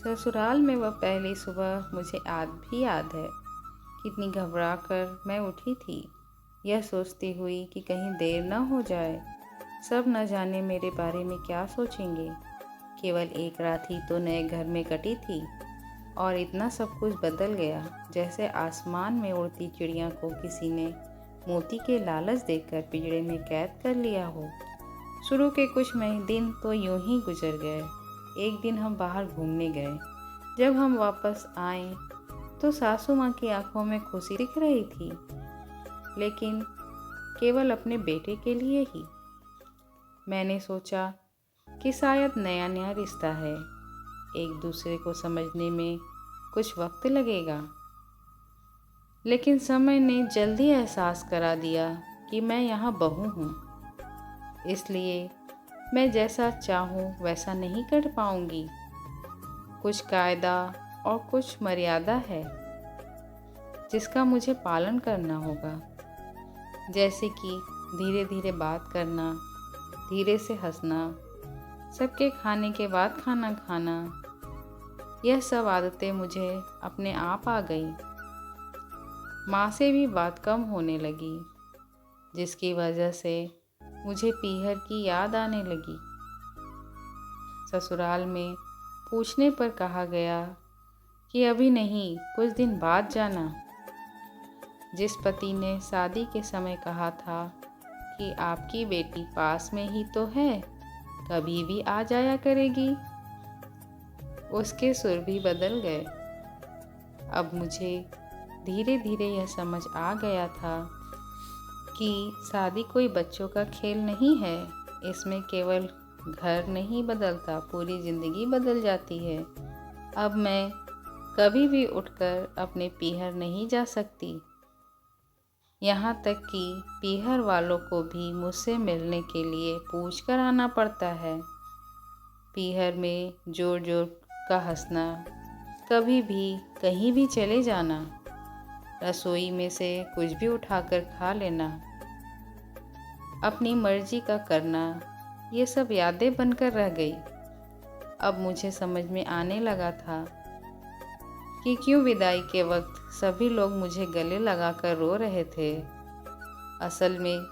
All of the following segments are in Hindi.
ससुराल में वह पहली सुबह मुझे आज भी याद है। कितनी घबरा कर मैं उठी थी, यह सोचती हुई कि कहीं देर न हो जाए। सब न जाने मेरे बारे में क्या सोचेंगे। केवल एक रात ही तो नए घर में कटी थी और इतना सब कुछ बदल गया, जैसे आसमान में उड़ती चिड़िया को किसी ने मोती के लालच देकर पिंजरे में कैद कर लिया हो। शुरू के कुछ दिन तो यूं ही गुजर गए। एक दिन हम बाहर घूमने गए। जब हम वापस आए तो सासू माँ की आंखों में खुशी दिख रही थी, लेकिन केवल अपने बेटे के लिए ही। मैंने सोचा कि शायद नया नया रिश्ता है, एक दूसरे को समझने में कुछ वक्त लगेगा। लेकिन समय ने जल्दी एहसास करा दिया कि मैं यहाँ बहू हूँ, इसलिए मैं जैसा चाहूँ वैसा नहीं कर पाऊँगी। कुछ कायदा और कुछ मर्यादा है जिसका मुझे पालन करना होगा, जैसे कि धीरे धीरे बात करना, धीरे से हंसना, सबके खाने के बाद खाना खाना। यह सब आदतें मुझे अपने आप आ गई। माँ से भी बात कम होने लगी, जिसकी वजह से मुझे पीहर की याद आने लगी। ससुराल में पूछने पर कहा गया कि अभी नहीं, कुछ दिन बाद जाना। जिस पति ने शादी के समय कहा था कि आपकी बेटी पास में ही तो है, कभी भी आ जाया करेगी, उसके सुर भी बदल गए। अब मुझे धीरे धीरे यह समझ आ गया था कि शादी कोई बच्चों का खेल नहीं है। इसमें केवल घर नहीं बदलता, पूरी ज़िंदगी बदल जाती है। अब मैं कभी भी उठकर अपने पीहर नहीं जा सकती, यहाँ तक कि पीहर वालों को भी मुझसे मिलने के लिए पूछ कर आना पड़ता है। पीहर में जोर जोर का हंसना, कभी भी कहीं भी चले जाना, रसोई में से कुछ भी उठाकर खा लेना, अपनी मर्जी का करना, ये सब यादें बनकर रह गई। अब मुझे समझ में आने लगा था कि क्यों विदाई के वक्त सभी लोग मुझे गले लगाकर रो रहे थे। असल में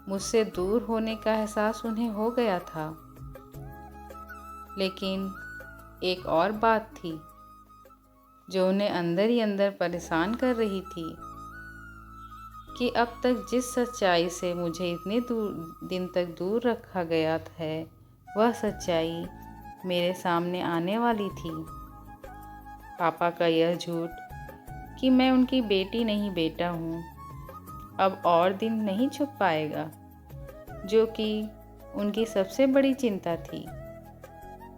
मुझसे दूर होने का एहसास उन्हें हो गया था। लेकिन एक और बात थी जो उन्हें अंदर ही अंदर परेशान कर रही थी कि अब तक जिस सच्चाई से मुझे इतने दिन तक दूर रखा गया है, वह सच्चाई मेरे सामने आने वाली थी। पापा का यह झूठ कि मैं उनकी बेटी नहीं बेटा हूँ, अब और दिन नहीं छुप पाएगा, जो कि उनकी सबसे बड़ी चिंता थी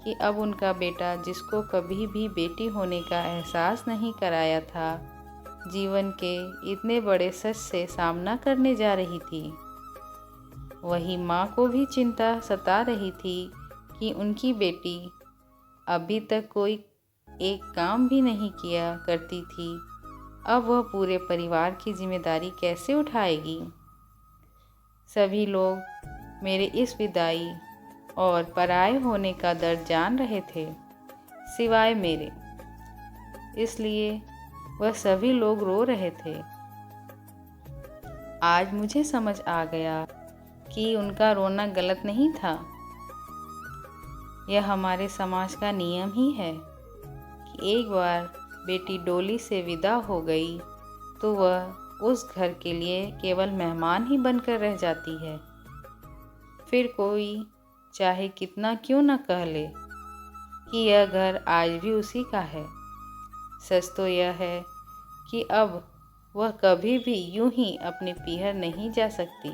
कि अब उनका बेटा, जिसको कभी भी बेटी होने का एहसास नहीं कराया था, जीवन के इतने बड़े सच से सामना करने जा रही थी। वही माँ को भी चिंता सता रही थी कि उनकी बेटी अभी तक कोई एक काम भी नहीं किया करती थी, अब वह पूरे परिवार की जिम्मेदारी कैसे उठाएगी। सभी लोग मेरे इस विदाई और पराये होने का दर्द जान रहे थे, सिवाय मेरे। इसलिए वह सभी लोग रो रहे थे। आज मुझे समझ आ गया कि उनका रोना गलत नहीं था। यह हमारे समाज का नियम ही है कि एक बार बेटी डोली से विदा हो गई तो वह उस घर के लिए केवल मेहमान ही बनकर रह जाती है। फिर कोई चाहे कितना क्यों न कह ले कि यह घर आज भी उसी का है, सच तो यह है कि अब वह कभी भी यूं ही अपने पीहर नहीं जा सकती।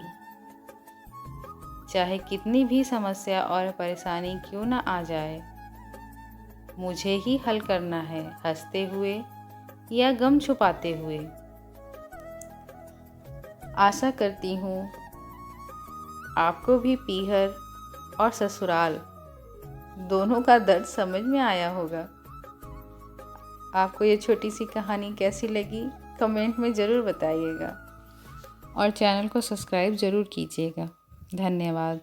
चाहे कितनी भी समस्या और परेशानी क्यों न आ जाए, मुझे ही हल करना है, हंसते हुए या गम छुपाते हुए। आशा करती हूँ आपको भी पीहर और ससुराल दोनों का दर्द समझ में आया होगा। आपको ये छोटी सी कहानी कैसी लगी, कमेंट में ज़रूर बताइएगा और चैनल को सब्सक्राइब ज़रूर कीजिएगा। धन्यवाद।